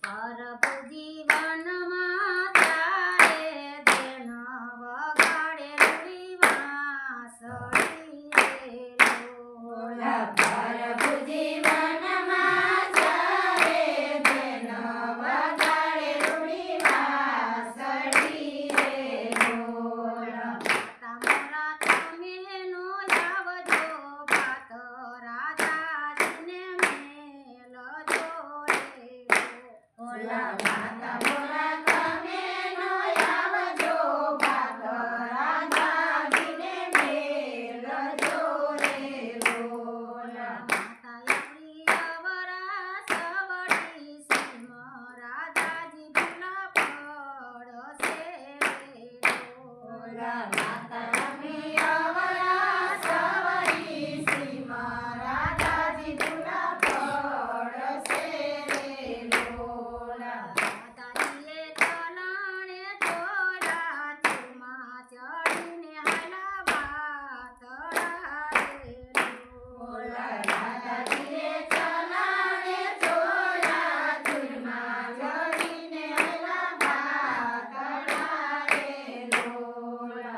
પ્રભુ જીવનમાં તારે દેન વગાડે રૂડી વાંસળી રે લોલ. પ્રભુ જીવનમાં તારે દેન વગાડે રૂડી વાંસળી રે લોલ. તમારા તમે નો આવજો ભાત રાજાજીને મેલજો રે લોલ.